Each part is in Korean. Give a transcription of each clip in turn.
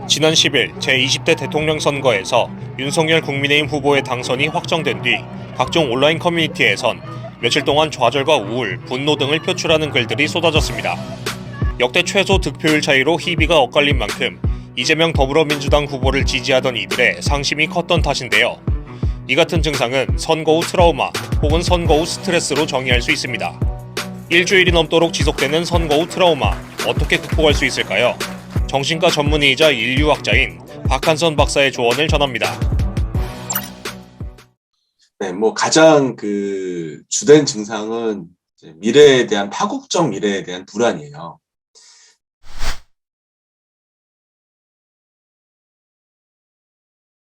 지난 10일 제20대 대통령 선거에서 윤석열 국민의힘 후보의 당선이 확정된 뒤 각종 온라인 커뮤니티에선 며칠 동안 좌절과 우울, 분노 등을 표출하는 글들이 쏟아졌습니다. 역대 최소 득표율 차이로 희비가 엇갈린 만큼 이재명 더불어민주당 후보를 지지하던 이들의 상심이 컸던 탓인데요. 이 같은 증상은 선거 후 트라우마 혹은 선거 후 스트레스로 정의할 수 있습니다. 일주일이 넘도록 지속되는 선거 후 트라우마, 어떻게 극복할 수 있을까요? 정신과 전문의이자 인류학자인 박한선 박사의 조언을 전합니다. 네, 가장 주된 증상은 이제 미래에 대한 파국적 미래에 대한 불안이에요.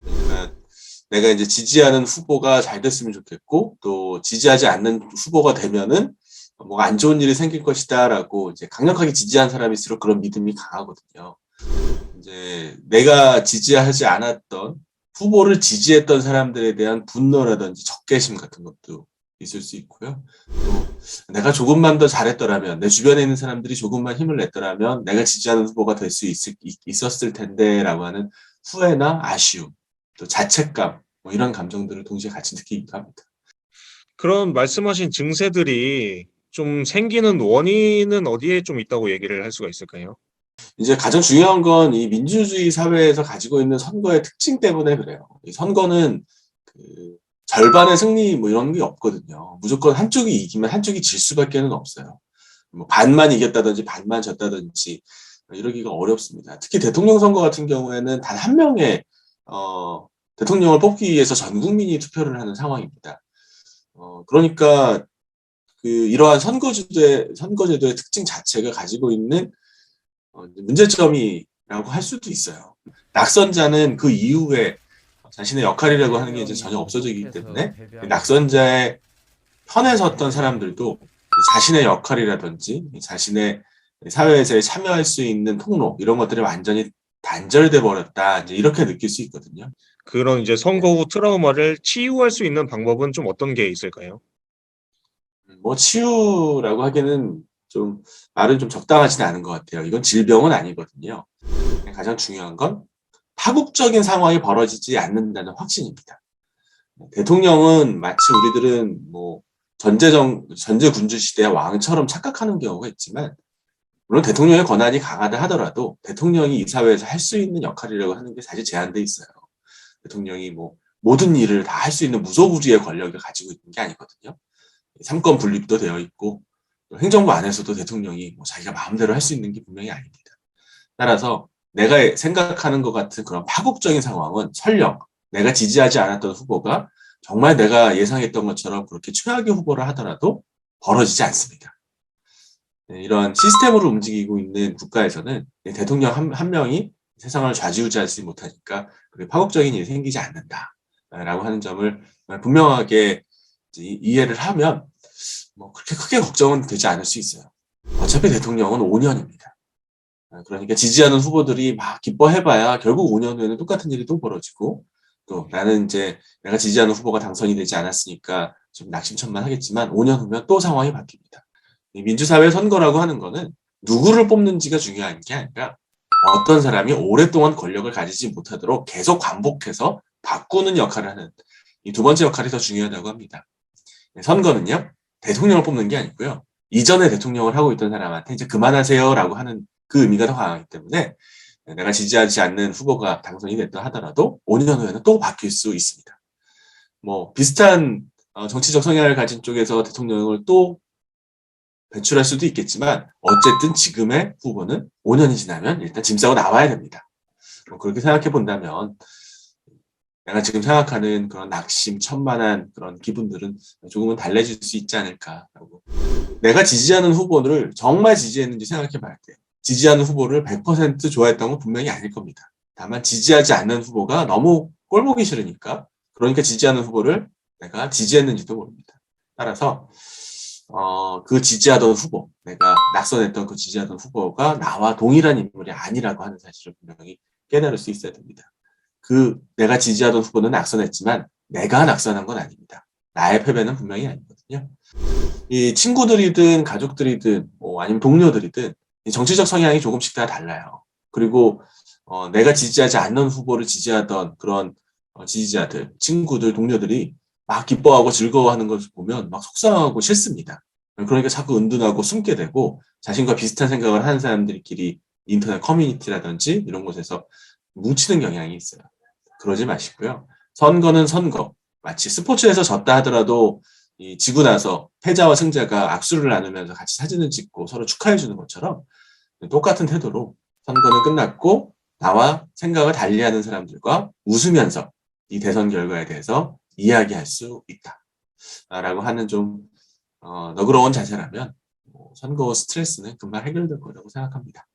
그러니까 내가 이제 지지하는 후보가 잘 됐으면 좋겠고, 또 지지하지 않는 후보가 되면은 뭐가 안 좋은 일이 생길 것이다라고 이제 강력하게 지지한 사람일수록 그런 믿음이 강하거든요. 이제 내가 지지하지 않았던 후보를 지지했던 사람들에 대한 분노라든지 적개심 같은 것도 있을 수 있고요. 또 내가 조금만 더 잘했더라면, 내 주변에 있는 사람들이 조금만 힘을 냈더라면 내가 지지하는 후보가 될 수 있었을 텐데라고 하는 후회나 아쉬움, 또 자책감, 이런 감정들을 동시에 같이 느끼기도 합니다. 그런 말씀하신 증세들이 좀 생기는 원인은 어디에 좀 있다고 얘기를 할 수가 있을까요? 이제 가장 중요한 건 이 민주주의 사회에서 가지고 있는 선거의 특징 때문에 그래요. 이 선거는 절반의 승리 이런 게 없거든요. 무조건 한쪽이 이기면 한쪽이 질 수밖에는 없어요. 반만 이겼다든지 반만 졌다든지 이러기가 어렵습니다. 특히 대통령 선거 같은 경우에는 단 한 명의 대통령을 뽑기 위해서 전 국민이 투표를 하는 상황입니다. 그러니까 이러한 선거제도의 특징 자체가 가지고 있는 문제점이라고 할 수도 있어요. 낙선자는 그 이후에 자신의 역할이라고 하는 게 이제 전혀 없어지기 때문에 낙선자의 편에 섰던 사람들도 자신의 역할이라든지 자신의 사회에서 참여할 수 있는 통로 이런 것들이 완전히 단절돼 버렸다, 이제 이렇게 느낄 수 있거든요. 그런 이제 선거 후 트라우마를 치유할 수 있는 방법은 좀 어떤 게 있을까요? 치유라고 하기에는 좀 말은 좀 적당하지는 않은 것 같아요. 이건 질병은 아니거든요. 가장 중요한 건 파국적인 상황이 벌어지지 않는다는 확신입니다. 대통령은 마치 우리들은 전제 군주 시대의 왕처럼 착각하는 경우가 있지만, 물론 대통령의 권한이 강하다 하더라도 대통령이 이 사회에서 할 수 있는 역할이라고 하는 게 사실 제한돼 있어요. 대통령이 모든 일을 다 할 수 있는 무소부지의 권력을 가지고 있는 게 아니거든요. 삼권 분립도 되어 있고, 행정부 안에서도 대통령이 자기가 마음대로 할 수 있는 게 분명히 아닙니다. 따라서 내가 생각하는 것 같은 그런 파국적인 상황은 설령 내가 지지하지 않았던 후보가 정말 내가 예상했던 것처럼 그렇게 최악의 후보를 하더라도 벌어지지 않습니다. 이런 시스템으로 움직이고 있는 국가에서는 대통령 한 명이 세상을 좌지우지하지 못하니까 그렇게 파국적인 일이 생기지 않는다라고 하는 점을 분명하게 이해를 하면 그렇게 크게 걱정은 되지 않을 수 있어요. 어차피 대통령은 5년입니다. 그러니까 지지하는 후보들이 막 기뻐해봐야 결국 5년 후에는 똑같은 일이 또 벌어지고, 또 나는 이제 내가 지지하는 후보가 당선이 되지 않았으니까 좀 낙심천만하겠지만 5년 후면 또 상황이 바뀝니다. 이 민주사회 선거라고 하는 거는 누구를 뽑는지가 중요한 게 아니라 어떤 사람이 오랫동안 권력을 가지지 못하도록 계속 반복해서 바꾸는 역할을 하는 이 두 번째 역할이 더 중요하다고 합니다. 선거는요, 대통령을 뽑는 게 아니고요, 이전에 대통령을 하고 있던 사람한테 이제 그만하세요라고 하는 그 의미가 더 강하기 때문에 내가 지지하지 않는 후보가 당선이 됐다 하더라도 5년 후에는 또 바뀔 수 있습니다. 비슷한 정치적 성향을 가진 쪽에서 대통령을 또 배출할 수도 있겠지만, 어쨌든 지금의 후보는 5년이 지나면 일단 짐 싸고 나와야 됩니다. 그렇게 생각해 본다면 내가 지금 생각하는 그런 낙심, 천만한 그런 기분들은 조금은 달래질 수 있지 않을까라고. 내가 지지하는 후보를 정말 지지했는지 생각해 봐야 돼요. 지지하는 후보를 100% 좋아했던 건 분명히 아닐 겁니다. 다만 지지하지 않는 후보가 너무 꼴보기 싫으니까, 그러니까 지지하는 후보를 내가 지지했는지도 모릅니다. 따라서 그 지지하던 후보, 내가 낙선했던 그 지지하던 후보가 나와 동일한 인물이 아니라고 하는 사실을 분명히 깨달을 수 있어야 됩니다. 내가 지지하던 후보는 낙선했지만 내가 낙선한 건 아닙니다. 나의 패배는 분명히 아니거든요. 이 친구들이든 가족들이든 아니면 동료들이든 이 정치적 성향이 조금씩 다 달라요. 그리고 내가 지지하지 않는 후보를 지지하던 그런 지지자들, 친구들, 동료들이 막 기뻐하고 즐거워하는 것을 보면 막 속상하고 싫습니다. 그러니까 자꾸 은둔하고 숨게 되고 자신과 비슷한 생각을 하는 사람들끼리 인터넷 커뮤니티라든지 이런 곳에서 뭉치는 경향이 있어요. 그러지 마시고요. 선거는 선거. 마치 스포츠에서 졌다 하더라도 지고 나서 패자와 승자가 악수를 나누면서 같이 사진을 찍고 서로 축하해 주는 것처럼 똑같은 태도로 선거는 끝났고 나와 생각을 달리하는 사람들과 웃으면서 이 대선 결과에 대해서 이야기할 수 있다. 라고 하는 좀 너그러운 자세라면 선거 스트레스는 금방 해결될 거라고 생각합니다.